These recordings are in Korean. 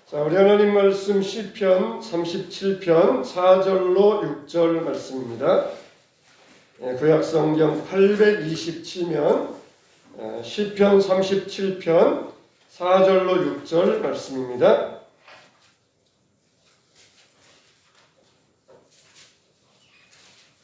자, 우리 하나님 말씀 시편 37편 4절로 6절 말씀입니다. 구약성경 827면 시편 37편 4절로 6절 말씀입니다.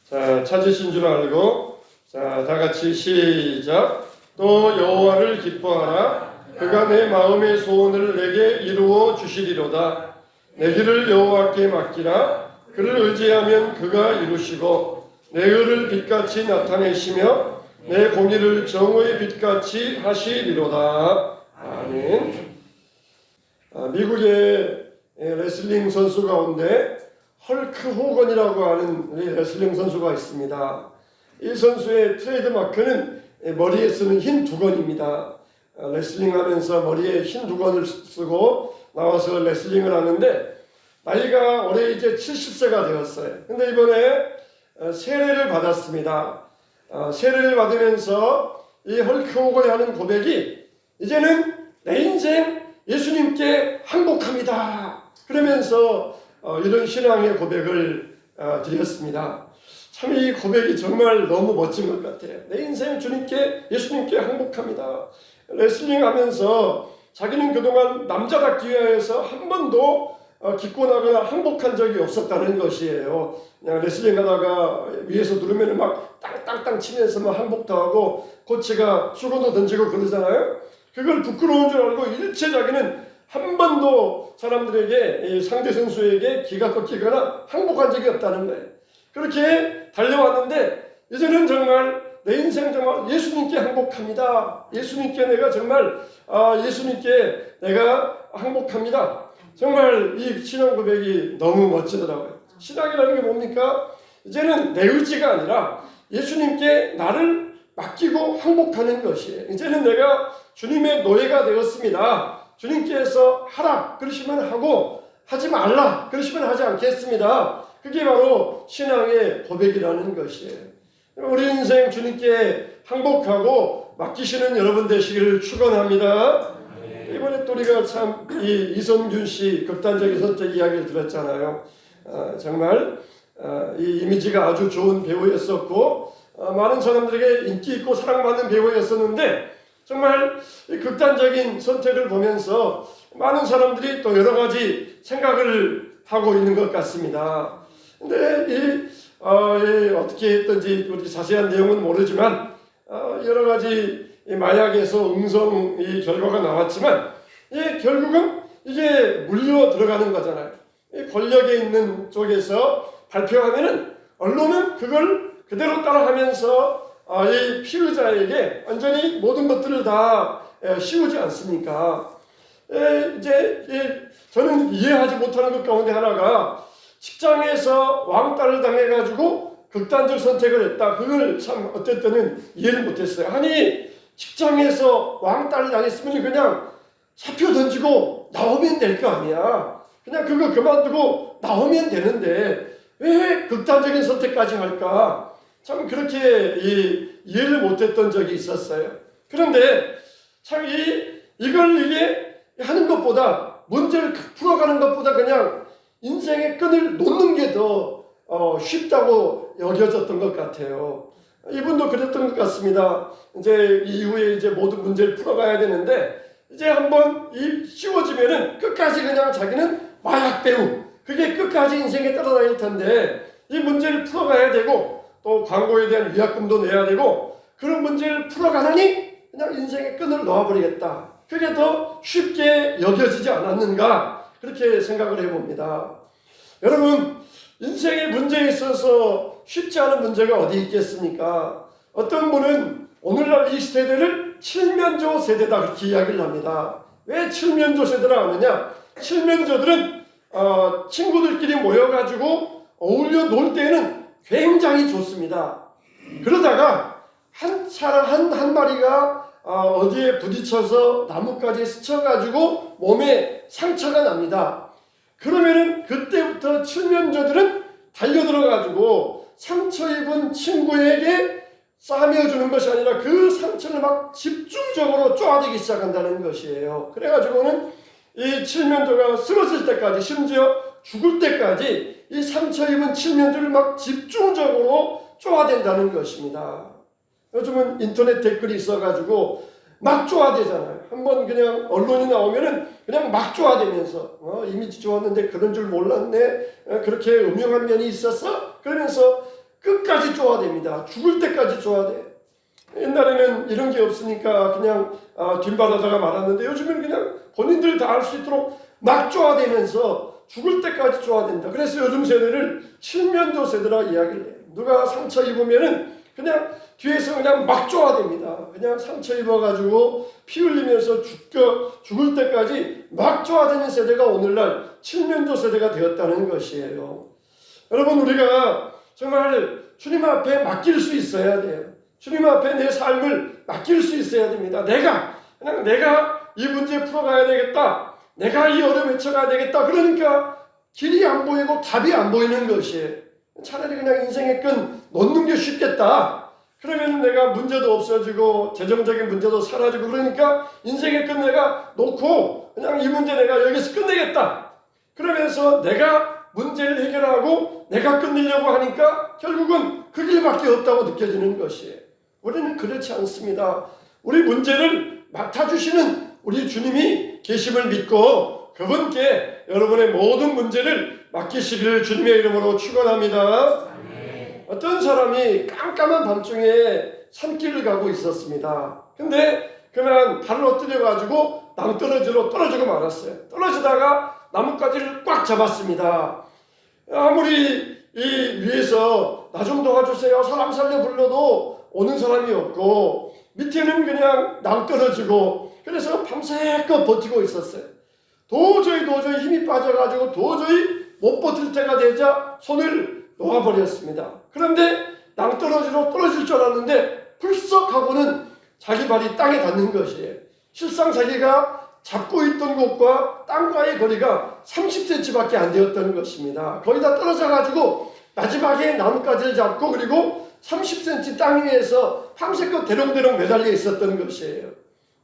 자, 찾으신 줄 알고 자, 다같이 시작. 또 여호와를 기뻐하라. 그가 내 마음의 소원을 내게 이루어 주시리로다. 내 길을 여호와께 맡기라. 그를 의지하면 그가 이루시고 내 의를 빛같이 나타내시며 내 공의를 정오의 빛같이 하시리로다. 아멘. 미국의 레슬링 선수 가운데 헐크 호건이라고 하는 레슬링 선수가 있습니다. 이 선수의 트레이드 마크는 머리에 쓰는 흰 두건입니다. 레슬링 하면서 머리에 흰 두건을 쓰고 나와서 레슬링을 하는데 나이가 올해 이제 70세가 되었어요. 근데 이번에 세례를 받았습니다. 세례를 받으면서 이 헐크 호건이 하는 고백이 이제는 내 인생 예수님께 항복합니다. 그러면서 이런 신앙의 고백을 드렸습니다. 참 이 고백이 정말 너무 멋진 것 같아요. 내 인생 주님께 예수님께 항복합니다. 레슬링 하면서 자기는 그동안 남자답기 위해서 한 번도 기권하거나 항복한 적이 없었다는 것이에요. 그냥 레슬링 하다가 위에서 누르면 막 땅땅땅 치면서 막 항복도 하고 코치가 수건도 던지고 그러잖아요. 그걸 부끄러운 줄 알고 일체 자기는 한 번도 사람들에게 상대 선수에게 기가 꺾이거나 항복한 적이 없다는 거예요. 그렇게 달려왔는데 이제는 정말 내 인생 정말 예수님께 항복합니다. 예수님께 내가 정말 예수님께 내가 항복합니다. 정말 이 신앙 고백이 너무 멋지더라고요. 신앙이라는 게 뭡니까? 이제는 내 의지가 아니라 예수님께 나를 맡기고 항복하는 것이에요. 이제는 내가 주님의 노예가 되었습니다. 주님께서 하라 그러시면 하고 하지 말라 그러시면 하지 않겠습니다. 그게 바로 신앙의 고백이라는 것이에요. 우리 인생 주님께 항복하고 맡기시는 여러분 되시기를 축원합니다. 이번에 또 우리가 참 이성균 씨 극단적인 선택 이야기를 들었잖아요. 정말 이 이미지가 아주 좋은 배우였었고 많은 사람들에게 인기 있고 사랑받는 배우였었는데 정말 이 극단적인 선택을 보면서 많은 사람들이 또 여러 가지 생각을 하고 있는 것 같습니다. 근데 어떻게 했던지 우리 자세한 내용은 모르지만 여러 가지 마약에서 음성 결과가 나왔지만 결국은 이게 물려 들어가는 거잖아요. 권력에 있는 쪽에서 발표하면은 언론은 그걸 그대로 따라하면서 이 피의자에게 완전히 모든 것들을 다 씌우지 않습니까? 저는 이해하지 못하는 것 가운데 하나가 직장에서 왕따를 당해가지고 극단적 선택을 했다. 그걸 참 어떨 때는 이해를 못했어요. 아니 직장에서 왕따를 당했으면 그냥 사표 던지고 나오면 될 거 아니야. 그냥 그거 그만두고 나오면 되는데 왜 극단적인 선택까지 할까? 참 그렇게 이해를 못했던 적이 있었어요. 그런데 참 이게 하는 것보다 문제를 풀어가는 것보다 그냥 인생의 끈을 놓는 게 더 쉽다고 여겨졌던 것 같아요. 이분도 그랬던 것 같습니다. 이제 이후에 이제 모든 문제를 풀어가야 되는데 이제 한번 씌워지면은 끝까지 그냥 자기는 마약 배우 그게 끝까지 인생에 따라다닐 텐데 이 문제를 풀어가야 되고 또 광고에 대한 위약금도 내야 되고 그런 문제를 풀어가느니 그냥 인생의 끈을 놓아버리겠다. 그게 더 쉽게 여겨지지 않았는가 그렇게 생각을 해봅니다. 여러분 인생의 문제에 있어서 쉽지 않은 문제가 어디 있겠습니까? 어떤 분은 오늘날 이 세대를 칠면조 세대다 그렇게 이야기를 합니다. 왜 칠면조 세대라 하느냐? 칠면조들은 친구들끼리 모여가지고 어울려 놀 때는 굉장히 좋습니다. 그러다가 한 마리가 어디에 부딪혀서 나뭇가지에 스쳐가지고 몸에 상처가 납니다. 그러면은 그때부터 칠면조들은 달려들어가지고 상처 입은 친구에게 싸매어주는 것이 아니라 그 상처를 막 집중적으로 쪼아대기 시작한다는 것이에요. 그래가지고는 이 칠면조가 쓰러질 때까지, 심지어 죽을 때까지 이 상처 입은 칠면조를 막 집중적으로 쪼아댄다는 것입니다. 요즘은 인터넷 댓글이 있어가지고 막 쪼아대잖아요. 한번 그냥 언론이 나오면은 그냥 막 쪼아대면서 이미지 좋았는데 그런 줄 몰랐네, 그렇게 음흉한 면이 있었어? 그러면서 끝까지 쪼아댑니다. 죽을 때까지 쪼아대. 옛날에는 이런 게 없으니까 그냥 뒷바라다가 말았는데 요즘은 그냥 본인들 다 알 수 있도록 막 쪼아대면서 죽을 때까지 쪼아댄다. 그래서 요즘 세대를 칠면조 세대라 이야기를 해요. 누가 상처 입으면은 그냥 뒤에서 그냥 막 쪼아댑니다. 그냥 상처 입어가지고 피 흘리면서 죽을 때까지 막 쪼아대는 세대가 오늘날 칠면조 세대가 되었다는 것이에요. 여러분, 우리가 정말 주님 앞에 맡길 수 있어야 돼요. 주님 앞에 내 삶을 맡길 수 있어야 됩니다. 내가 이 문제 풀어가야 되겠다. 내가 이 어려움 헤쳐가야 되겠다. 그러니까 길이 안 보이고 답이 안 보이는 것이에요. 차라리 그냥 인생의 끈 놓는 게 쉽겠다. 그러면 내가 문제도 없어지고 재정적인 문제도 사라지고, 그러니까 인생의 끈 내가 놓고 그냥 이 문제 내가 여기서 끝내겠다. 그러면서 내가 문제를 해결하고 내가 끝내려고 하니까 결국은 그 길밖에 없다고 느껴지는 것이에요. 우리는 그렇지 않습니다. 우리 문제를 맡아주시는 우리 주님이 계심을 믿고 그분께 여러분의 모든 문제를 맡기시기를 주님의 이름으로 축원합니다. 어떤 사람이 깜깜한 밤중에 산길을 가고 있었습니다. 근데 그만 발을 엎드려가지고 낭떠러지로 떨어지고 말았어요. 떨어지다가 나뭇가지를 꽉 잡았습니다. 아무리 이 위에서 나 좀 도와주세요, 사람 살려 불러도 오는 사람이 없고 밑에는 그냥 낭떠러지고, 그래서 밤새껏 버티고 있었어요. 도저히 힘이 빠져가지고 도저히 못 버틸 때가 되자 손을 놓아버렸습니다. 그런데 낭떠러지로 떨어질 줄 알았는데 풀썩 하고는 자기 발이 땅에 닿는 것이에요. 실상 자기가 잡고 있던 곳과 땅과의 거리가 30cm밖에 안 되었다는 것입니다. 거의 다 떨어져가지고 마지막에 나뭇가지를 잡고 그리고 30cm 땅 위에서 밤새껏 대롱대롱 매달려 있었던 것이에요.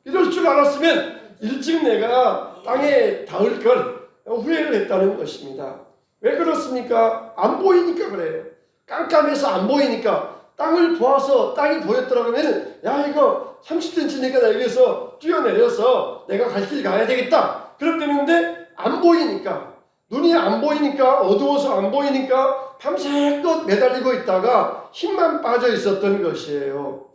이럴 줄 알았으면 일찍 내가 땅에 닿을 걸 후회를 했다는 것입니다. 왜 그렇습니까? 안 보이니까 그래요. 깜깜해서 안 보이니까. 땅을 보아서 땅이 보였더라고 하면 야, 이거 30cm니까 나 여기서 뛰어내려서 내가 갈 길 가야 되겠다. 그렇다는데 안 보이니까, 눈이 안 보이니까, 어두워서 안 보이니까 밤새껏 매달리고 있다가 힘만 빠져 있었던 것이에요.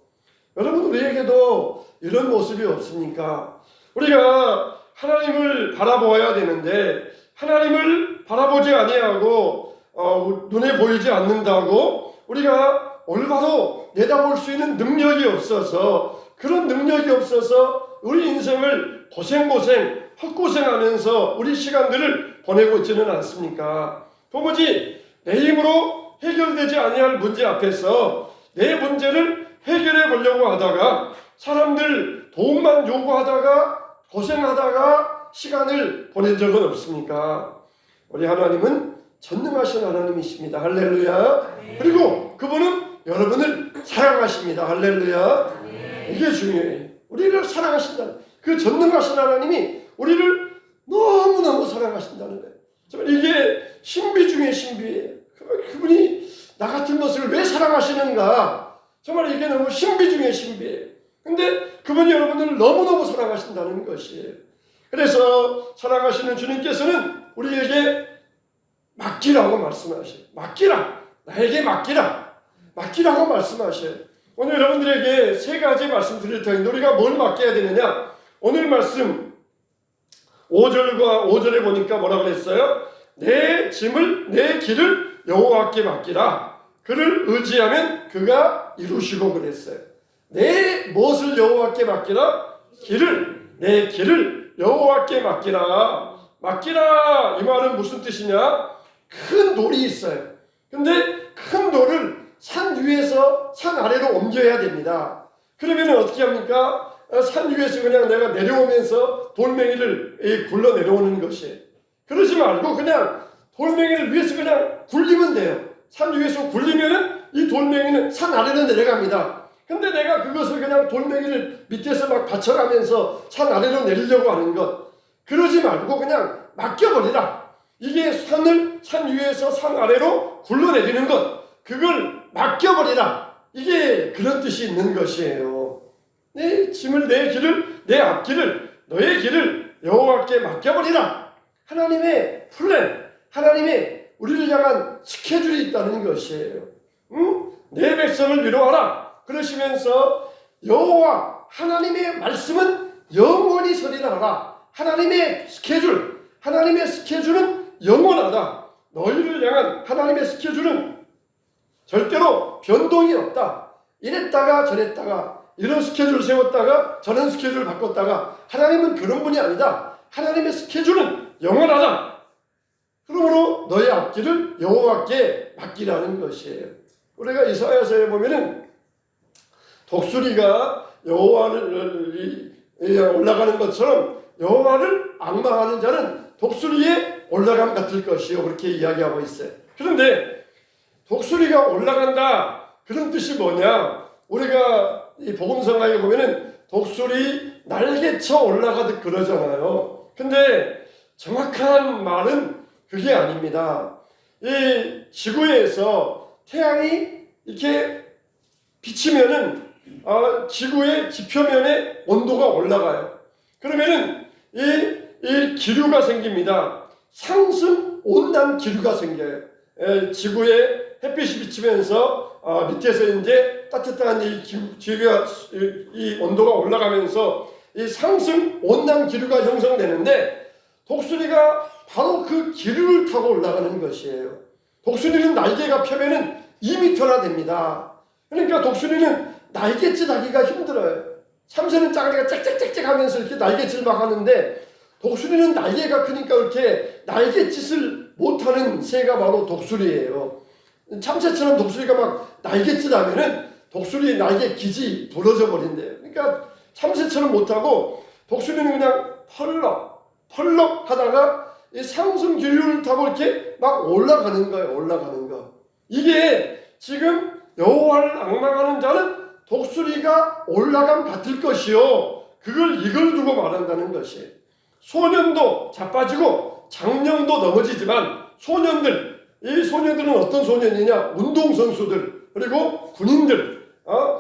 여러분, 우리에게도 이런 모습이 없습니까? 우리가 하나님을 바라보아야 되는데 하나님을 바라보지 아니하고 눈에 보이지 않는다고 우리가 올바로 내다볼 수 있는 능력이 없어서, 그런 능력이 없어서 우리 인생을 고생고생 헛고생하면서 우리 시간들을 보내고 있지는 않습니까? 도무지 내 힘으로 해결되지 아니할 문제 앞에서 내 문제를 해결해 보려고 하다가 사람들 도움만 요구하다가 고생하다가 시간을 보낸 적은 없습니까? 우리 하나님은 전능하신 하나님이십니다. 할렐루야. 그리고 그분은 여러분을 사랑하십니다. 할렐루야. 이게 중요해요. 우리를 사랑하신다. 그 전능하신 하나님이 우리를 너무너무 사랑하신다는 거예요. 정말 이게 신비 중에 신비예요. 그분이 나 같은 것을 왜 사랑하시는가? 정말 이게 너무 신비 중에 신비예요. 근데 그분이 여러분을 너무너무 사랑하신다는 것이에요. 그래서 사랑하시는 주님께서는 우리에게 맡기라고 말씀하셔요. 맡기라. 나에게 맡기라. 맡기라고 말씀하셔요. 오늘 여러분들에게 세 가지 말씀 드릴 텐데 우리가 뭘 맡겨야 되느냐? 오늘 말씀 5절과 5절에 보니까 뭐라고 그랬어요? 내 짐을, 내 길을 여호와께 맡기라. 그를 의지하면 그가 이루시고 그랬어요. 내 무엇을 여호와께 맡기라? 길을, 내 길을 여호와께 맡기라. 맡기라 이 말은 무슨 뜻이냐? 큰 돌이 있어요. 근데 큰 돌을 산 위에서 산 아래로 옮겨야 됩니다. 그러면 어떻게 합니까? 산 위에서 그냥 내가 내려오면서 돌멩이를 굴러 내려오는 것이에요. 그러지 말고 그냥 돌멩이를 위에서 그냥 굴리면 돼요. 산 위에서 굴리면은 이 돌멩이는 산 아래로 내려갑니다. 근데 내가 그것을 그냥 돌멩이를 밑에서 막 받쳐가면서 산 아래로 내리려고 하는 것, 그러지 말고 그냥 맡겨버리라. 이게 산 위에서 산 아래로 굴러내리는 것, 그걸 맡겨버리라. 이게 그런 뜻이 있는 것이에요. 내 짐을, 내 길을, 내 앞길을, 너의 길을 여호와께 맡겨버리라. 하나님의 플랜, 하나님의 우리를 향한 스케줄이 있다는 것이에요. 내 백성을 위로하라. 그러시면서 여호와 하나님의 말씀은 영원히 서리라. 하나님의 스케줄은 영원하다. 너희를 향한 하나님의 스케줄은 절대로 변동이 없다. 이랬다가 저랬다가 이런 스케줄 세웠다가 저런 스케줄 바꿨다가, 하나님은 그런 분이 아니다. 하나님의 스케줄은 영원하다. 그러므로 너의 앞길을 여호와께 맡기라는 것이에요. 우리가 이사야서에 보면은 독수리가 여호와를 올라가는 것처럼 여호와를 앙망하는 자는 독수리에 올라감 같을 것이요, 그렇게 이야기하고 있어요. 그런데 독수리가 올라간다, 그런 뜻이 뭐냐? 우리가 이 복음성가에 보면은 독수리 날개쳐 올라가듯 그러잖아요. 근데 정확한 말은 그게 아닙니다. 이 지구에서 태양이 이렇게 비치면은 지구의 지표면의 온도가 올라가요. 그러면은 이 기류가 생깁니다. 상승 온난 기류가 생겨요. 지구에 햇빛이 비치면서 밑에서 이제 따뜻한 이 온도가 올라가면서 이 상승 온난 기류가 형성되는데, 독수리가 바로 그 기류를 타고 올라가는 것이에요. 독수리는 날개가 펴면은 2m나 됩니다. 그러니까 독수리는 날갯짓 하기가 힘들어요. 참새는 짝짝짝 짝짝짝 하면서 이렇게 날갯짓을 막 하는데, 독수리는 날개가 크니까 이렇게 날갯짓을 못하는 새가 바로 독수리예요. 참새처럼 독수리가 막 날갯짓 하면은 독수리 날개 기지 부러져 버린대요. 그러니까 참새처럼 못하고 독수리는 그냥 펄럭 하다가 이 상승 기류를 타고 이렇게 막 올라가는 거예요. 올라가는 거. 이게 지금 여호와를 앙망하는 자는 독수리가 올라감 같을 것이요, 이걸 두고 말한다는 것이에요. 소년도 자빠지고 장년도 넘어지지만 이 소년들은 어떤 소년이냐? 운동선수들, 그리고 군인들,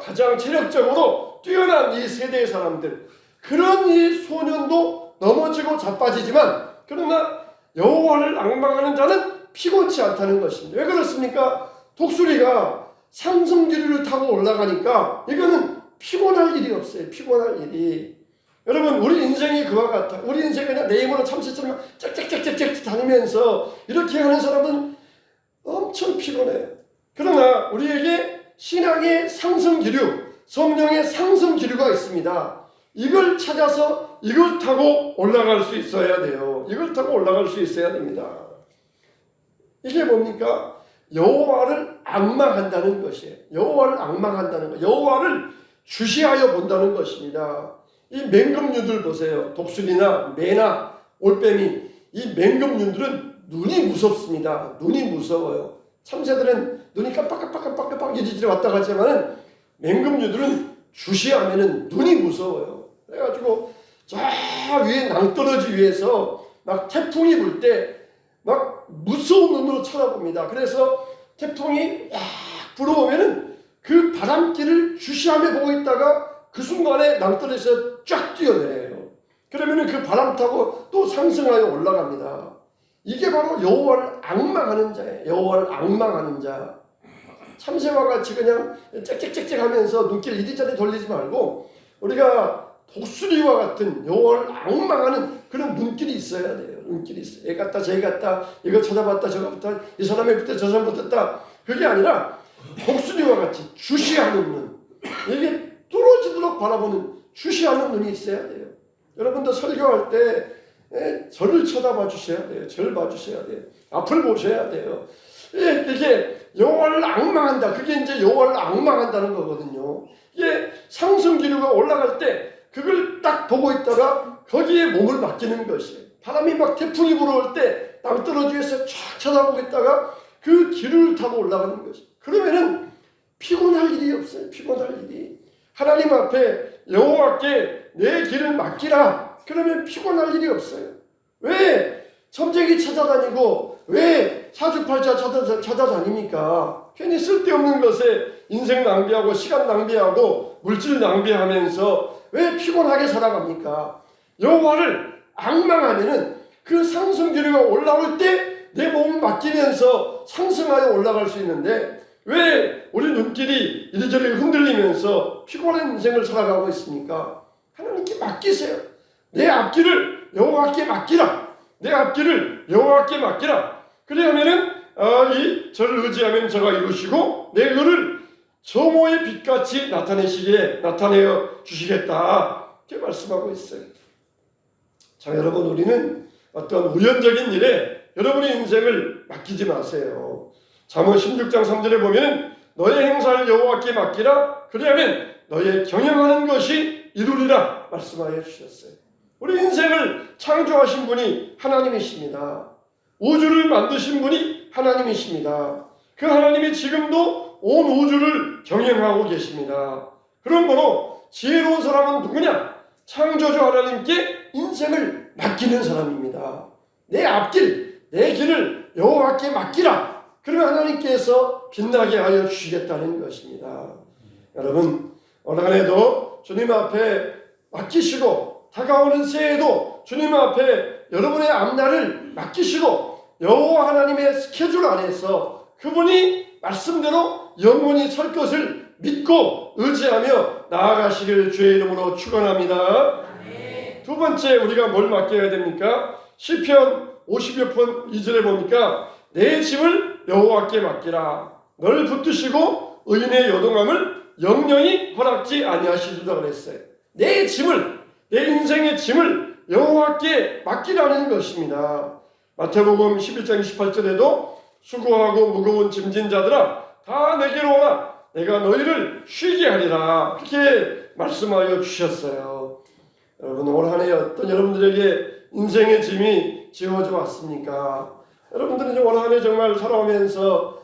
가장 체력적으로 뛰어난 이 세대의 사람들, 그런 이 소년도 넘어지고 자빠지지만, 그러나 여호와를 앙망하는 자는 피곤치 않다는 것입니다. 왜 그렇습니까? 독수리가 상승기류를 타고 올라가니까 이거는 피곤할 일이 없어요. 피곤할 일이. 여러분, 우리 인생이 그와 같아. 우리 인생이 그냥 내 힘으로 참새처럼 짝짝짝짝짝 다니면서 이렇게 하는 사람은 엄청 피곤해요. 그러나 우리에게 신앙의 상승기류, 성령의 상승기류가 있습니다. 이걸 찾아서 이걸 타고 올라갈 수 있어야 돼요. 이걸 타고 올라갈 수 있어야 됩니다. 이게 뭡니까? 여호와를 앙망한다는 것이에요. 여호와를 앙망한다는 것, 여호와를 주시하여 본다는 것입니다. 이 맹금류들 보세요. 독수리나 매나 올빼미, 이 맹금류들은 눈이 무섭습니다. 눈이 무서워요. 참새들은 눈이 깜빡깜빡깜빡깜빡 이리저리 왔다 가지만은 맹금류들은 주시하면은 눈이 무서워요. 그래가지고 저 위에 낭떠러지 위에서 막 태풍이 불 때 막 무서운 눈으로 쳐다봅니다. 그래서 태풍이 확 불어오면은 그 바람길을 주시하며 보고 있다가 그 순간에 낭떠러지에서 쫙 뛰어내려요. 그러면은 그 바람 타고 또 상승하여 올라갑니다. 이게 바로 여호와를 앙망하는 자예요. 여호와를 앙망하는 자. 참새와 같이 그냥 짹짹짹짹 하면서 눈길 이리저리 돌리지 말고, 우리가 독수리와 같은 여호와를 앙망하는 그런 눈길이 있어야 돼요. 눈길이 있어요. 얘 같다 쟤 같다, 이거 쳐다봤다 저거 봤다, 이 사람의 붙다 저 사람 붙었다, 그게 아니라 독수리와 같이 주시하는 눈, 이게 뚫어지도록 바라보는 주시하는 눈이 있어야 돼요. 여러분도 설교할 때 저를 쳐다봐 주셔야 돼요. 저를 봐주셔야 돼요. 앞을 보셔야 돼요. 이게 여호와를 앙망한다. 그게 이제 여호와를 앙망한다는 거거든요. 이게 상승기류가 올라갈 때 그걸 딱 보고 있다가 거기에 몸을 맡기는 것이에요. 바람이 막 태풍이 불어올 때 낭떠러지에서 쫙 쳐다보고 있다가 그 기류를 타고 올라가는 것이에요. 그러면은 피곤할 일이 없어요. 피곤할 일이. 하나님 앞에 여호와께 내 길을 맡기라. 그러면 피곤할 일이 없어요. 왜 점쟁이 찾아다니고 왜 사주팔자 찾아다닙니까? 괜히 쓸데없는 것에 인생 낭비하고 시간 낭비하고 물질 낭비하면서 왜 피곤하게 살아갑니까? 여호와를 앙망하면은 그 상승기류가 올라올 때 내 몸을 맡기면서 상승하여 올라갈 수 있는데 왜 우리 눈길이 이리저리 흔들리면서 피곤한 인생을 살아가고 있습니까? 하나님께 맡기세요. 내 앞길을 여호와께 맡기라. 내 앞길을 여호와께 맡기라. 그래야면은 이 저를 의지하면 저가 이루시고 내 의를 정오의 빛같이 나타내어 주시겠다. 이렇게 말씀하고 있어요. 자, 여러분, 우리는 어떤 우연적인 일에 여러분의 인생을 맡기지 마세요. 잠언 16장 3절에 보면 너의 행사를 여호와께 맡기라. 그리하면 너의 경영하는 것이 이루리라 말씀하여 주셨어요. 우리 인생을 창조하신 분이 하나님이십니다. 우주를 만드신 분이 하나님이십니다. 그 하나님이 지금도 온 우주를 경영하고 계십니다. 그러므로 지혜로운 사람은 누구냐? 창조주 하나님께 인생을 맡기는 사람입니다. 내 앞길, 내 길을 여호와께 맡기라. 그러면 하나님께서 빛나게 하여 주시겠다는 것입니다. 여러분, 올 한 해도 주님 앞에 맡기시고 다가오는 새해에도 주님 앞에 여러분의 앞날을 맡기시고 여호와 하나님의 스케줄 안에서 그분이 말씀대로 영원히 설 것을 믿고 의지하며 나아가시길 주의 이름으로 축원합니다. 두 번째, 우리가 뭘 맡겨야 됩니까? 시편 50여 편 2절에 보니까 내 짐을 여호와께 맡기라. 널 붙드시고 의인의 요동함을 영영히 허락지 아니하시리라 그랬어요. 내 짐을, 내 인생의 짐을 여호와께 맡기라는 것입니다. 마태복음 11장 28절에도 수고하고 무거운 짐진 자들아 다 내게로 오라. 내가 너희를 쉬게 하리라. 그렇게 말씀하여 주셨어요. 여러분, 올 한 해 어떤 여러분들에게 인생의 짐이 지워져 왔습니까? 여러분들은 올 한 해 정말 살아오면서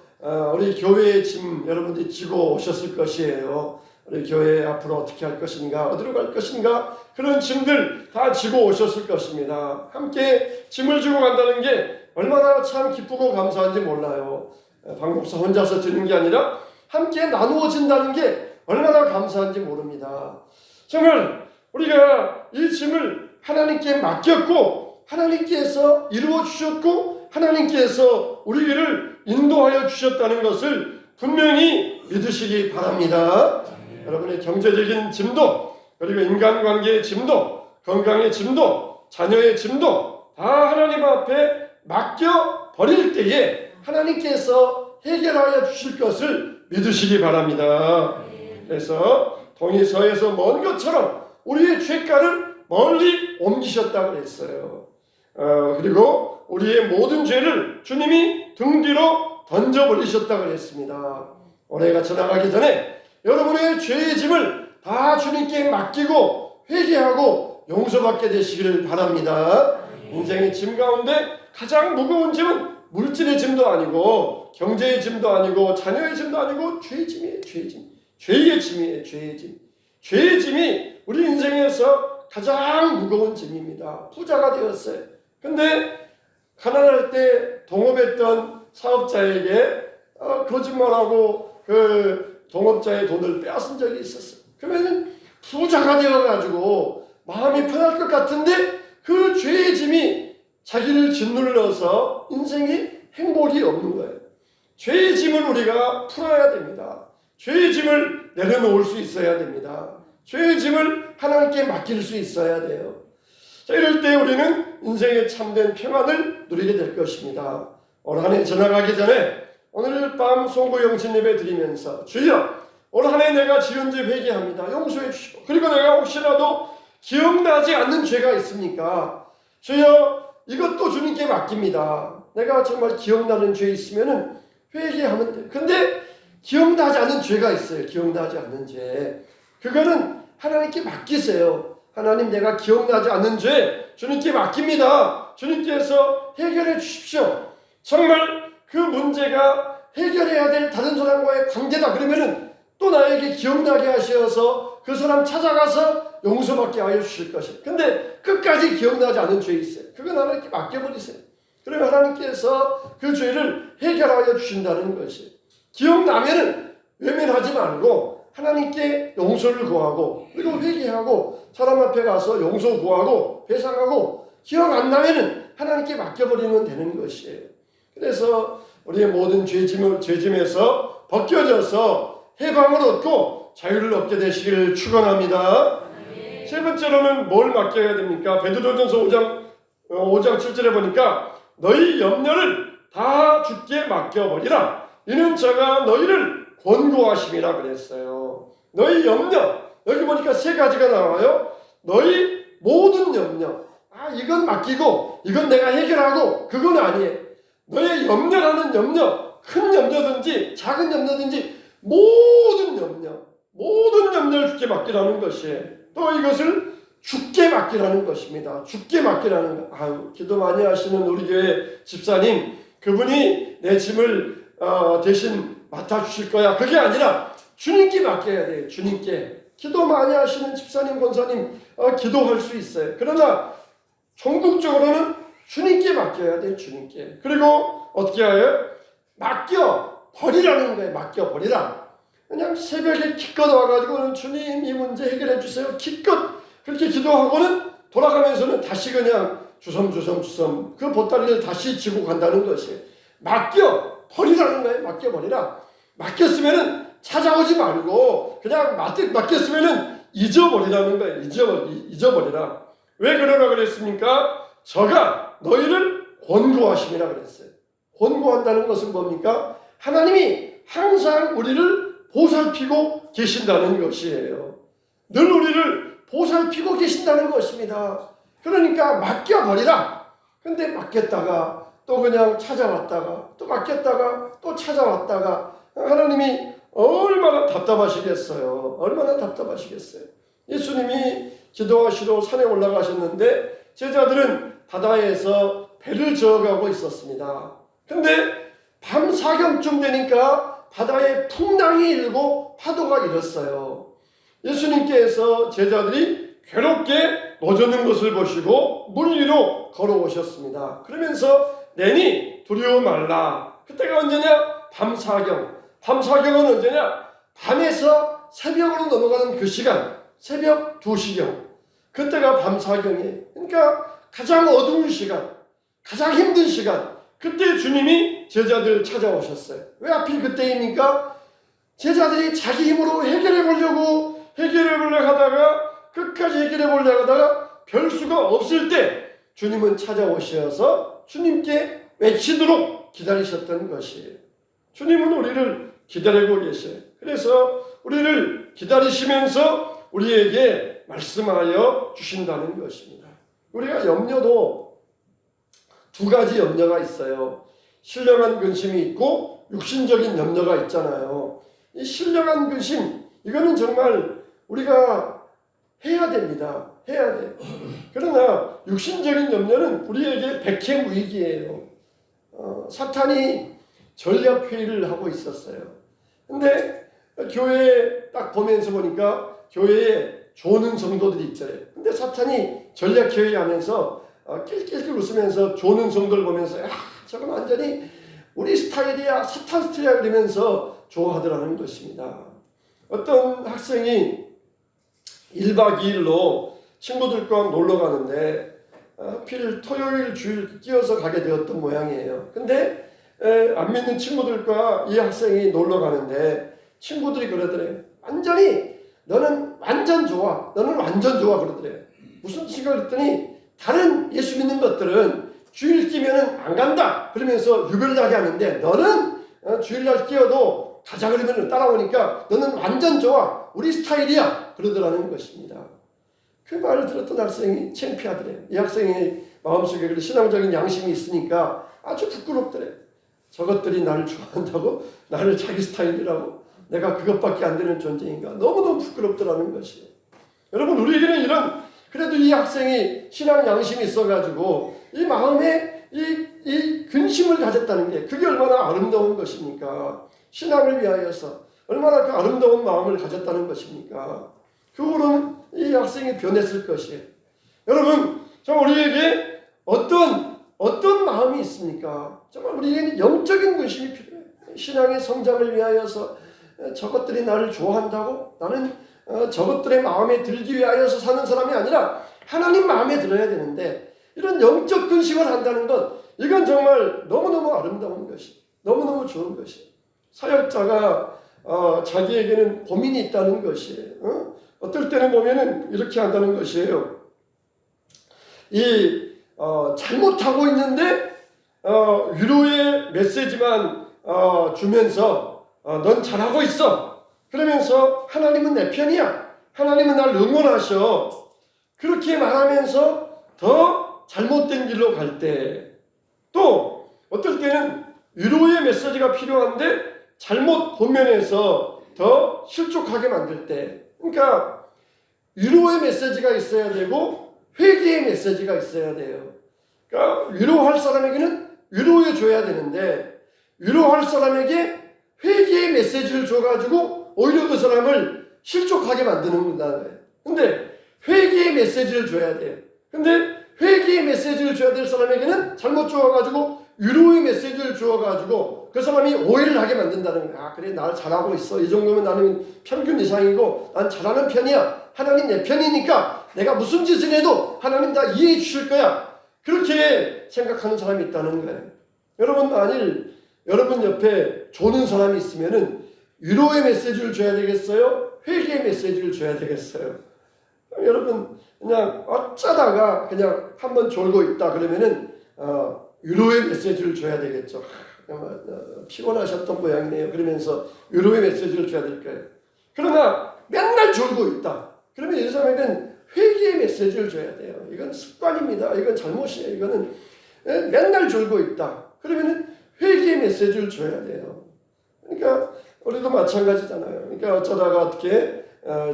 우리 교회의 짐 여러분들이 지고 오셨을 것이에요. 우리 교회 앞으로 어떻게 할 것인가, 어디로 갈 것인가, 그런 짐들 다 지고 오셨을 것입니다. 함께 짐을 지고 간다는 게 얼마나 참 기쁘고 감사한지 몰라요. 방목사 혼자서 지는 게 아니라 함께 나누어진다는 게 얼마나 감사한지 모릅니다. 정말 우리가 이 짐을 하나님께 맡겼고 하나님께서 이루어 주셨고 하나님께서 우리를 인도하여 주셨다는 것을 분명히 믿으시기 바랍니다. 여러분의 경제적인 짐도, 그리고 인간관계의 짐도, 건강의 짐도, 자녀의 짐도 다 하나님 앞에 맡겨 버릴 때에 하나님께서 해결하여 주실 것을 믿으시기 바랍니다. 그래서 동이서에서 먼 것처럼 우리의 죄가를 멀리 옮기셨다고 했어요. 그리고 우리의 모든 죄를 주님이 등 뒤로 던져버리셨다고 했습니다. 올해가 지나가기 전에 여러분의 죄의 짐을 다 주님께 맡기고 회개하고 용서받게 되시기를 바랍니다. 인생의 짐 가운데 가장 무거운 짐은 물질의 짐도 아니고 경제의 짐도 아니고 자녀의 짐도 아니고 죄의 짐이에요. 죄의 짐. 죄의 짐이에요. 죄의 짐. 죄의 짐이 우리 인생에서 가장 무거운 짐입니다. 부자가 되었어요. 근데 가난할 때 동업했던 사업자에게 거짓말하고 그 동업자의 돈을 빼앗은 적이 있었어요. 그러면 부자가 되어가지고 마음이 편할 것 같은데 그 죄의 짐이 자기를 짓눌러서 인생에 행복이 없는 거예요. 죄의 짐을 우리가 풀어야 됩니다. 죄의 짐을 내려놓을 수 있어야 됩니다. 죄의 짐을 하나님께 맡길 수 있어야 돼요. 자, 이럴 때 우리는 인생의 참된 평안을 누리게 될 것입니다. 올 한 해 지나가기 전에 오늘 밤 송구 영신 예배 드리면서 주여, 올 한 해 내가 지은 죄 회개합니다. 용서해 주시고, 그리고 내가 혹시라도 기억나지 않는 죄가 있습니까? 주여, 이것도 주님께 맡깁니다. 내가 정말 기억나는 죄 있으면은 회개하면 돼요. 근데 기억나지 않는 죄가 있어요. 기억나지 않는 죄. 그거는 하나님께 맡기세요. 하나님, 내가 기억나지 않는 죄 주님께 맡깁니다. 주님께서 해결해 주십시오. 정말 그 문제가 해결해야 될 다른 사람과의 관계다 그러면은 또 나에게 기억나게 하셔서 그 사람 찾아가서 용서받게 하여 주실 것이에요. 근데 끝까지 기억나지 않은 죄 있어요. 그건 하나님께 맡겨버리세요. 그러면 하나님께서 그 죄를 해결하여 주신다는 것이에요. 기억나면은 외면하지 말고 하나님께 용서를 구하고 그리고 회개하고 사람 앞에 가서 용서 구하고 배상하고 기억 안 나면은 하나님께 맡겨버리면 되는 것이에요. 그래서 우리의 모든 죄짐에서 벗겨져서 해방을 얻고 자유를 얻게 되시기를 축원합니다. 세 번째로는 뭘 맡겨야 됩니까? 베드로전서 5장 7절에 보니까 너희 염려를 다 주께 맡겨버리라. 이는 저가 너희를 권고하심이라 그랬어요. 너희 염려, 여기 보니까 세 가지가 나와요. 너희 모든 염려, 이건 맡기고 이건 내가 해결하고 그건 아니에요. 너의 염려라는 염려, 큰 염려든지 작은 염려든지 모든 염려를 주께 맡기라는 것이에요. 또 이것을 주께 맡기라는 것입니다. 주께 맡기라는 거. 기도 많이 하시는 우리 교회 집사님, 그분이 내 짐을 대신 맡아주실 거야. 그게 아니라 주님께 맡겨야 돼요. 주님께. 기도 많이 하시는 집사님, 권사님 기도할 수 있어요. 그러나 전국적으로는 주님께 맡겨야 돼요. 주님께. 그리고 어떻게 해요? 맡겨버리라는 거예요. 맡겨버리라. 그냥 새벽에 기껏 와가지고는 주님 이 문제 해결해 주세요. 기껏 그렇게 기도하고는 돌아가면서는 다시 그냥 주섬 그 보따리를 다시 지고 간다는 것이에요. 맡겨버리라는 거예요. 맡겨버리라. 맡겼으면은 찾아오지 말고 그냥 맡겼으면은 잊어버리라는 거예요. 잊어버리라. 왜 그러라 그랬습니까? 저가 너희를 권고하심이라 그랬어요. 권고한다는 것은 뭡니까? 하나님이 항상 우리를 보살피고 계신다는 것이에요. 늘 우리를 보살피고 계신다는 것입니다. 그러니까 맡겨버리라. 근데 맡겼다가 또 그냥 찾아왔다가 또 맡겼다가 또 찾아왔다가 하나님이 얼마나 답답하시겠어요. 얼마나 답답하시겠어요. 예수님이 기도하시러 산에 올라가셨는데 제자들은 바다에서 배를 저어가고 있었습니다. 근데 밤 사경쯤 되니까 바다에 풍랑이 일고 파도가 일었어요. 예수님께서 제자들이 괴롭게 노젓는 것을 보시고 물 위로 걸어오셨습니다. 그러면서 내니 두려워 말라. 그때가 언제냐? 밤사경. 밤사경은 언제냐? 밤에서 새벽으로 넘어가는 그 시간, 새벽 2시경. 그때가 밤사경이에요. 그러니까 가장 어두운 시간, 가장 힘든 시간. 그때 주님이 제자들 찾아오셨어요. 왜 하필 그때입니까? 제자들이 자기 힘으로 해결해 보려고 하다가 끝까지 해결해 보려고 하다가 별 수가 없을 때 주님은 찾아오셔서 주님께 외치도록 기다리셨던 것이에요. 주님은 우리를 기다리고 계셔요. 그래서 우리를 기다리시면서 우리에게 말씀하여 주신다는 것입니다. 우리가 염려도 두 가지 염려가 있어요. 신령한 근심이 있고 육신적인 염려가 있잖아요. 이 신령한 근심, 이거는 정말 우리가 해야 됩니다. 해야 돼요. 그러나 육신적인 염려는 우리에게 백해무익이에요. 사탄이 전략회의를 하고 있었어요. 근데 교회에 딱 보면서 보니까 교회에 조는 성도들이 있잖아요. 근데 사탄이 전략회의 하면서 낄낄낄 웃으면서 조는 성도를 보면서 저건 완전히 우리 스타일이야, 사탄 스타일이야 그러면서 좋아하더라는 것입니다. 어떤 학생이 1박 2일로 친구들과 놀러 가는데 하필 토요일 주일 끼어서 가게 되었던 모양이에요. 근데 안 믿는 친구들과 이 학생이 놀러 가는데 친구들이 그러더래요. 너는 완전 좋아. 그러더래요. 무슨 뜻인가 그랬더니 다른 예수 믿는 것들은 주일 끼면은 안 간다 그러면서 유별나게 하는데 너는 주일날 끼어도 가자 그러면 따라오니까 너는 완전 좋아. 우리 스타일이야. 그러더라는 것입니다. 그 말을 들었던 학생이 창피하더래요. 이 학생의 마음속에 그런 신앙적인 양심이 있으니까 아주 부끄럽더래요. 저것들이 나를 좋아한다고? 나를 자기 스타일이라고? 내가 그것밖에 안 되는 존재인가? 너무너무 부끄럽더라는 것이에요. 여러분, 우리에게는 그래도 이 학생이 신앙 양심이 있어가지고 이 마음에 이 근심을 가졌다는 게 그게 얼마나 아름다운 것입니까? 신앙을 위하여서 얼마나 그 아름다운 마음을 가졌다는 것입니까? 그 후로는 이 학생이 변했을 것이에요. 여러분, 정말 우리에게 어떤 마음이 있습니까? 정말 우리에게는 영적인 근심이 필요해요. 신앙의 성장을 위하여서 저것들이 나를 좋아한다고 나는 저것들의 마음에 들기 위하여서 사는 사람이 아니라 하나님 마음에 들어야 되는데, 이런 영적 근심을 한다는 것, 이건 정말 너무너무 아름다운 것이, 너무너무 좋은 것이. 사역자가 자기에게는 고민이 있다는 것이에요. 어떨 때는 보면은 이렇게 한다는 것이에요. 잘못하고 있는데 위로의 메시지만 주면서 넌 잘하고 있어, 그러면서 하나님은 내 편이야, 하나님은 날 응원하셔, 그렇게 말하면서 더 잘못된 길로 갈 때, 또 어떨 때는 위로의 메시지가 필요한데 잘못 본면에서 더 실족하게 만들 때, 그러니까 위로의 메시지가 있어야 되고 회개의 메시지가 있어야 돼요. 그러니까 위로할 사람에게는 위로해 줘야 되는데, 위로할 사람에게 회개의 메시지를 줘가지고 오히려 그 사람을 실족하게 만드는 거다. 근데 회개의 메시지를 줘야 돼요. 근데 회개의 메시지를 줘야 될 사람에게는 잘못 줘가지고 위로의 메시지를 주어가지고 그 사람이 오해를 하게 만든다는 거야. 그래, 날 잘하고 있어, 이 정도면 나는 평균 이상이고 난 잘하는 편이야, 하나님 내 편이니까 내가 무슨 짓을 해도 하나님 다 이해해 주실 거야, 그렇게 생각하는 사람이 있다는 거예요. 여러분, 만일 여러분 옆에 조는 사람이 있으면은 위로의 메시지를 줘야 되겠어요? 회개의 메시지를 줘야 되겠어요? 여러분, 그냥 어쩌다가 그냥 한번 졸고 있다 그러면은 위로의 메시지를 줘야 되겠죠. 피곤하셨던 모양이네요, 그러면서 위로의 메시지를 줘야 될 거예요. 그러나 맨날 졸고 있다 그러면 이 사람에게는 회개의 메시지를 줘야 돼요. 이건 습관입니다, 이건 잘못이에요, 이거는 맨날 졸고 있다 그러면은 회개의 메시지를 줘야 돼요. 그러니까 우리도 마찬가지잖아요. 그러니까 어쩌다가 어떻게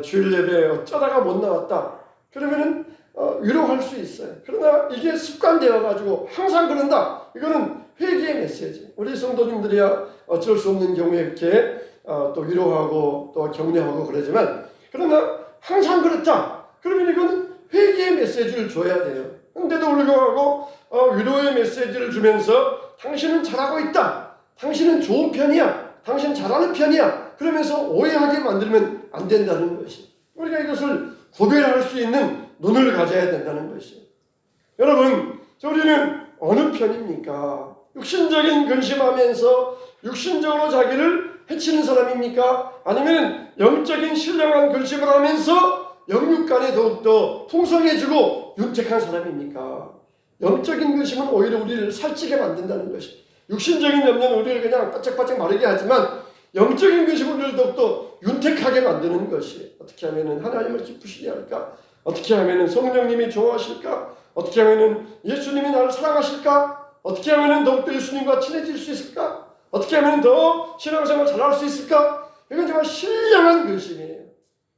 주일 예배에 어쩌다가 못 나왔다 그러면은 위로할 수 있어요. 그러나 이게 습관되어 가지고 항상 그런다, 이거는 회개의 메시지. 우리 성도님들이야 어쩔 수 없는 경우에 이렇게 또 위로하고 또 격려하고 그러지만, 그러나 항상 그렇다 그러면 이건 회개의 메시지를 줘야 돼요. 근데도 불구하고 위로의 메시지를 주면서 당신은 잘하고 있다, 당신은 좋은 편이야, 당신은 잘하는 편이야, 그러면서 오해하게 만들면 안 된다는 것이, 우리가 이것을 구별할 수 있는 눈을 가져야 된다는 것이에요. 여러분, 우리는 어느 편입니까? 육신적인 근심하면서 육신적으로 자기를 해치는 사람입니까? 아니면 영적인 신령한 근심을 하면서 영육간에 더욱더 풍성해지고 윤택한 사람입니까? 영적인 근심은 오히려 우리를 살찌게 만든다는 것이, 육신적인 염려는 우리를 그냥 바짝바짝 마르게 하지만 영적인 근심은 우리를 더욱더 윤택하게 만드는 것이, 어떻게 하면 하나님을 기쁘시게 할까? 어떻게 하면 성령님이 좋아하실까? 어떻게 하면 예수님이 나를 사랑하실까? 어떻게 하면 더욱더 예수님과 친해질 수 있을까? 어떻게 하면 더 신앙생활 잘할 수 있을까? 이건 정말 신령한 근심이에요.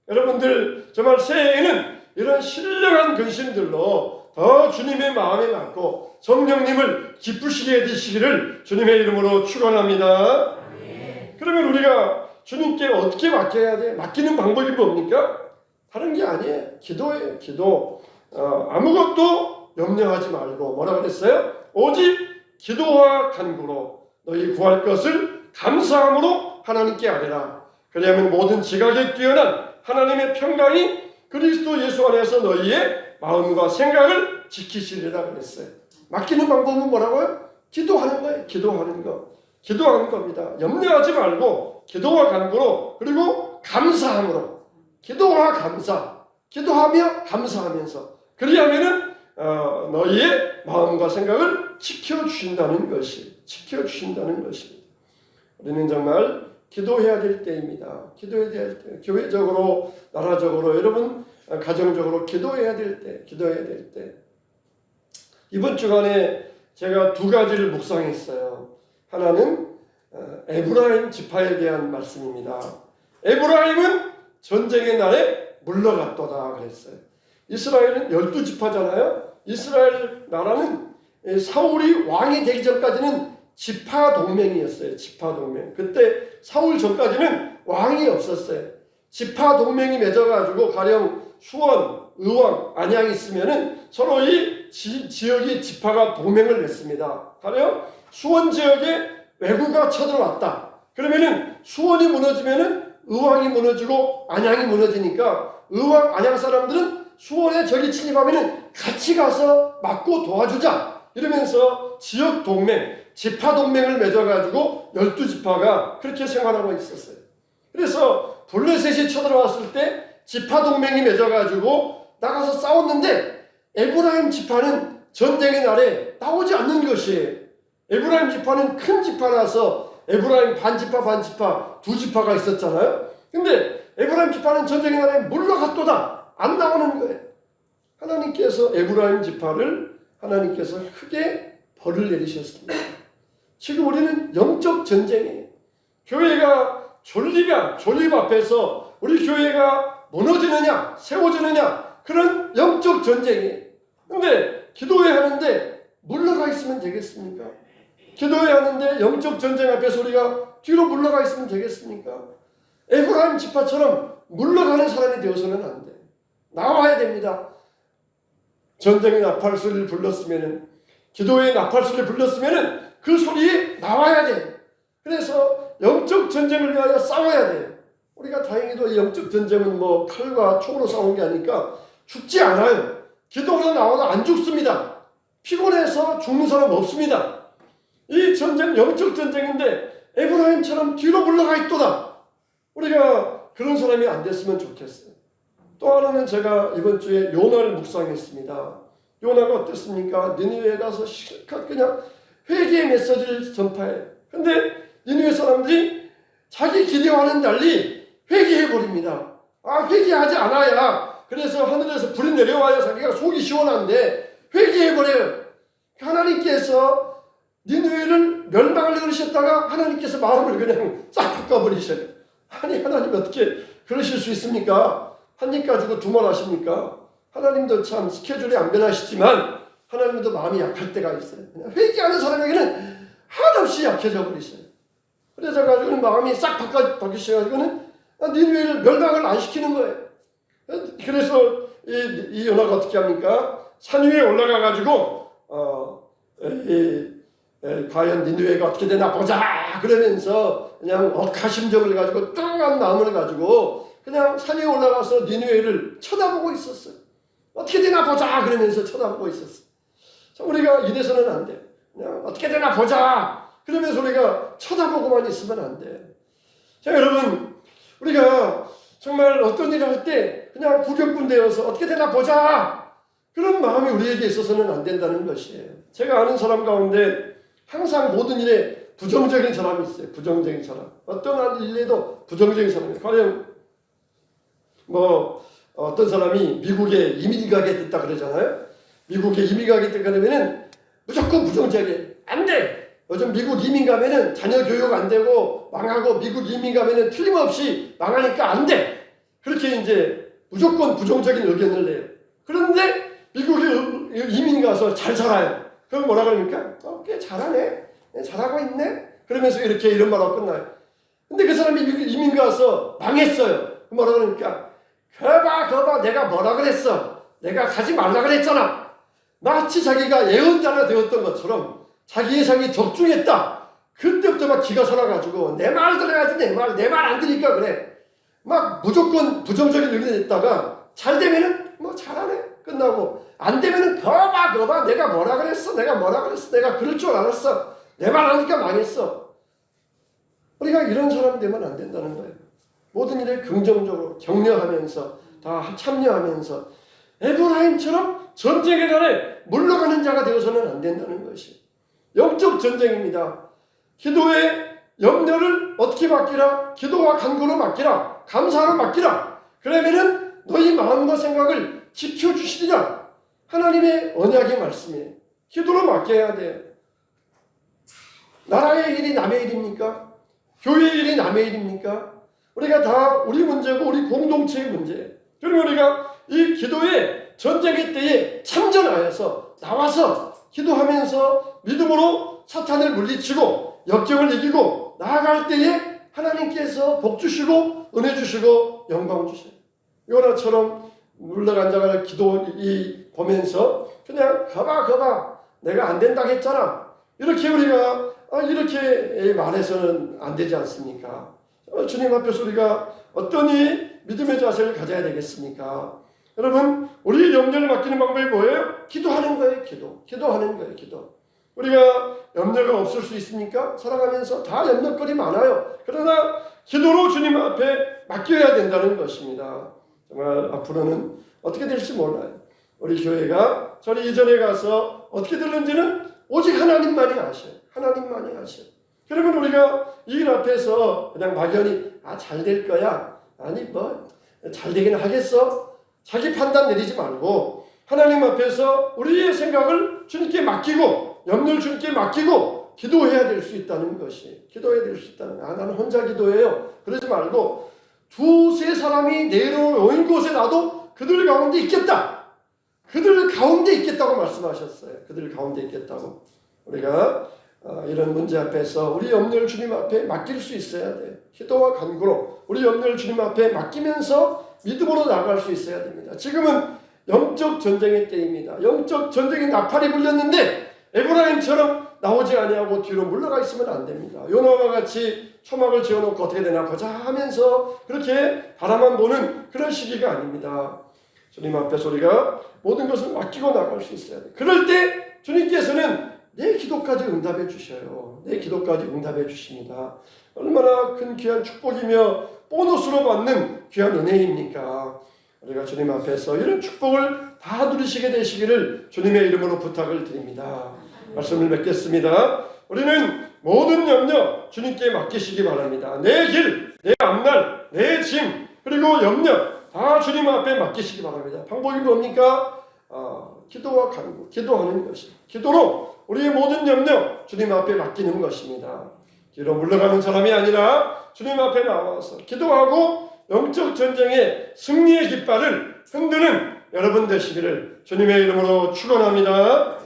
여러분들 정말 새해에는 이런 신령한 근심들로 더 주님의 마음에 맞고 성령님을 기쁘시게 해주시기를 주님의 이름으로 축원합니다. 그러면 우리가 주님께 어떻게 맡겨야 돼? 맡기는 방법이 뭡니까? 다른 게 아니에요. 기도예요. 기도. 아무것도 염려하지 말고 뭐라 그랬어요? 오직 기도와 간구로 너희 구할 것을 감사함으로 하나님께 아뢰라. 그리하면 모든 지각에 뛰어난 하나님의 평강이 그리스도 예수 안에서 너희의 마음과 생각을 지키시리라 그랬어요. 맡기는 방법은 뭐라고요? 기도하는 거예요. 기도하는 거. 기도하는 겁니다. 염려하지 말고 기도와 간구로, 그리고 감사함으로. 기도와 감사. 기도하며 감사하면서. 그리하면은 너희의 마음과 생각을 지켜주신다는 것이, 지켜주신다는 것입니다. 우리는 정말 기도해야 될 때입니다. 기도해야 될 때, 교회적으로, 나라적으로, 여러분 가정적으로 기도해야 될 때, 기도해야 될 때. 이번 주간에 제가 두 가지를 묵상했어요. 하나는 에브라임 지파에 대한 말씀입니다. 에브라임은 전쟁의 날에 물러갔도다 그랬어요. 이스라엘은 12지파잖아요. 이스라엘 나라는 사울이 왕이 되기 전까지는 지파 동맹이었어요. 지파 동맹. 그때 사울 전까지는 왕이 없었어요. 지파 동맹이 맺어가지고 가령 수원, 의왕, 안양이 있으면은 서로 이 지역이 지파가 동맹을 맺습니다. 가령 수원 지역에 왜구가 쳐들어왔다. 그러면은 수원이 무너지면은 의왕이 무너지고 안양이 무너지니까 의왕, 안양 사람들은 수원에 적이 침입하면은 같이 가서 막고 도와주자. 이러면서 지역 동맹, 지파 동맹을 맺어가지고 12지파가 그렇게 생활하고 있었어요. 그래서 블레셋이 쳐들어왔을 때 지파 동맹이 맺어가지고 나가서 싸웠는데 에브라임 지파는 전쟁의 날에 나오지 않는 것이에요. 에브라임 지파는 큰 지파라서 에브라임 반지파 두 지파가 있었잖아요. 근데 에브라임 지파는 전쟁의 날에 물러갔도다. 안 나오는 거예요. 하나님께서 에브라임 지파를 하나님께서 크게 벌을 내리셨습니다. 지금 우리는 영적 전쟁이에요. 교회가 존립 앞에서 우리 교회가 무너지느냐 세워지느냐 그런 영적 전쟁이에요. 근데 기도회 하는데 물러가 있으면 되겠습니까? 기도회 하는데 영적 전쟁 앞에서 우리가 뒤로 물러가 있으면 되겠습니까? 에브라임 지파처럼 물러가는 사람이 되어서는 안 돼. 나와야 됩니다. 전쟁의 나팔소리를 불렀으면은, 기도의 나팔소리를 불렀으면은 그 소리에 나와야 돼. 그래서 영적 전쟁을 위하여 싸워야 돼. 우리가 다행히도 이 영적 전쟁은 뭐 칼과 총으로 싸우는 게 아니니까 죽지 않아요. 기도로 나와도 안 죽습니다. 피곤해서 죽는 사람 없습니다. 이 전쟁 영적 전쟁인데 에브라임처럼 뒤로 물러가 있도다. 우리가 그런 사람이 안 됐으면 좋겠어요. 또 하나는 제가 이번 주에 요나를 묵상했습니다. 요나가 어땠습니까? 니느웨에 가서 실컷 그냥 회개의 메시지를 전파해. 근데 니느웨 사람들이 자기 기대와는 달리 회개해버립니다. 회개하지 않아야 그래서 하늘에서 불이 내려와야 자기가 속이 시원한데 회개해버려요. 하나님께서 니느웨를 멸망하려고 그러셨다가 하나님께서 마음을 그냥 싹 바꿔버리셔요. 아니 하나님 어떻게 그러실 수 있습니까? 한 입 가지고 두 말 하십니까? 하나님도 참 스케줄이 안 변하시지만 하나님도 마음이 약할 때가 있어요. 회개하는 사람에게는 한없이 약해져 버리셔요. 그래서 가지고 마음이 싹 바뀌셔가지고는 니느웨를 멸망을 안 시키는 거예요. 그래서 이 요나가 어떻게 합니까? 산 위에 올라가가지고 과연 니느웨가 어떻게 되나 보자 그러면서 그냥 억하심정을 가지고 뚱한 마음을 가지고 그냥 산 위에 올라가서 니느웨를 쳐다보고 있었어요. 어떻게 되나 보자 그러면서 쳐다보고 있었어요. 자, 우리가 이래서는 안 돼. 그냥 어떻게 되나 보자 그러면서 우리가 쳐다보고만 있으면 안 돼. 자, 여러분 우리가 정말 어떤 일을 할 때 그냥 구경꾼 되어서 어떻게 되나 보자 그런 마음이 우리에게 있어서는 안 된다는 것이에요. 제가 아는 사람 가운데 항상 모든 일에 부정적인 사람이 있어요. 부정적인 사람. 어떤 일에도 부정적인 사람이 있어요. 가령 어떤 사람이 미국에 이민 가게 됐다 그러잖아요. 미국에 이민 가게 됐다 그러면은 무조건 부정적이에요. 안 돼. 요즘 미국 이민 가면은 자녀 교육 안 되고 망하고 미국 이민 가면은 틀림없이 망하니까 안 돼. 그렇게 이제 무조건 부정적인 의견을 내요. 그런데 미국에 이민 가서 잘 살아요. 그럼 뭐라 그럽니까? 꽤 잘하네. 잘하고 있네. 그러면서 이렇게 이런 말하고 끝나요. 근데 그 사람이 미국 이민 가서 망했어요. 뭐라 그러니까? 거봐 내가 뭐라 그랬어. 내가 가지 말라 그랬잖아. 마치 자기가 예언자가 되었던 것처럼 자기 예상이 적중했다. 그때부터 막 기가 살아가지고 내 말 들어야지 내 말 안 들으니까 그래. 막 무조건 부정적인 의견이 있다가 잘 되면은 뭐 잘하네 끝나고 안 되면은 거봐 내가 뭐라 그랬어. 내가 그럴 줄 알았어. 내 말 하니까 망했어. 우리가 이런 사람 되면 안 된다는 거예요. 모든 일에 긍정적으로 격려하면서 다 참여하면서 에브라임처럼 전쟁의 날에 물러가는 자가 되어서는 안 된다는 것이 영적 전쟁입니다. 기도의 염려를 어떻게 맡기라? 기도와 간구로 맡기라. 감사로 맡기라. 그러면은 너희 마음과 생각을 지켜주시리라. 하나님의 언약의 말씀이에요. 기도로 맡겨야 돼요. 나라의 일이 남의 일입니까? 교회의 일이 남의 일입니까? 우리가 다 우리 문제고 우리 공동체의 문제예요. 그리고 우리가 이 기도의 전쟁의 때에 참전하여서 나와서 기도하면서 믿음으로 사탄을 물리치고 역경을 이기고 나아갈 때에 하나님께서 복 주시고 은혜 주시고 영광 주세요. 요나처럼 물러앉아가 기도 보면서 그냥 가봐 내가 안 된다고 했잖아. 이렇게 우리가 이렇게 말해서는 안 되지 않습니까? 주님 앞에서 우리가 어떠니 믿음의 자세를 가져야 되겠습니까? 여러분, 우리의 염려를 맡기는 방법이 뭐예요? 기도하는 거예요. 기도하는 거예요. 기도. 우리가 염려가 없을 수 있습니까? 살아가면서 다 염려거리 많아요. 그러나 기도로 주님 앞에 맡겨야 된다는 것입니다. 정말 앞으로는 어떻게 될지 몰라요. 우리 교회가 저는 이전에 가서 어떻게 될는지는 오직 하나님만이 아셔요. 하나님만이 아셔요. 그러면 우리가 이 일 앞에서 그냥 막연히 잘 될 거야. 아니 뭐 잘 되긴 하겠어. 자기 판단 내리지 말고 하나님 앞에서 우리의 생각을 주님께 맡기고 염려를 주님께 맡기고 기도해야 될 수 있다는 것이 기도해야 될 수 있다는 나는 혼자 기도해요. 그러지 말고 두세 사람이 내려오는 곳에 나도 그들 가운데 있겠다. 그들 가운데 있겠다고 말씀하셨어요. 그들 가운데 있겠다고. 우리가 이런 문제 앞에서 우리 염려를 주님 앞에 맡길 수 있어야 돼요. 기도와 간구로 우리 염려를 주님 앞에 맡기면서 믿음으로 나아갈 수 있어야 됩니다. 지금은 영적 전쟁의 때입니다. 영적 전쟁이 나팔이 불렸는데 에브라임처럼 나오지 아니하고 뒤로 물러가 있으면 안 됩니다. 요나와 같이 초막을 지어놓고 어떻게 되나 보자 하면서 그렇게 바라만 보는 그런 시기가 아닙니다. 주님 앞에서 우리가 모든 것을 맡기고 나갈 수 있어야 돼요. 그럴 때 주님께서는 내 기도까지 응답해 주셔요. 내 기도까지 응답해 주십니다. 얼마나 큰 귀한 축복이며 보너스로 받는 귀한 은혜입니까? 우리가 주님 앞에서 이런 축복을 다 누리시게 되시기를 주님의 이름으로 부탁을 드립니다. 말씀을 맺겠습니다. 우리는 모든 염려 주님께 맡기시기 바랍니다. 내 길, 내 앞날, 내 짐, 그리고 염려 다 주님 앞에 맡기시기 바랍니다. 방법이 뭡니까? 기도와 간구, 기도하는 것이 기도로 우리의 모든 염려 주님 앞에 맡기는 것입니다. 뒤로 물러가는 사람이 아니라 주님 앞에 나와서 기도하고 영적 전쟁의 승리의 깃발을 흔드는 여러분 되시기를 주님의 이름으로 축원합니다.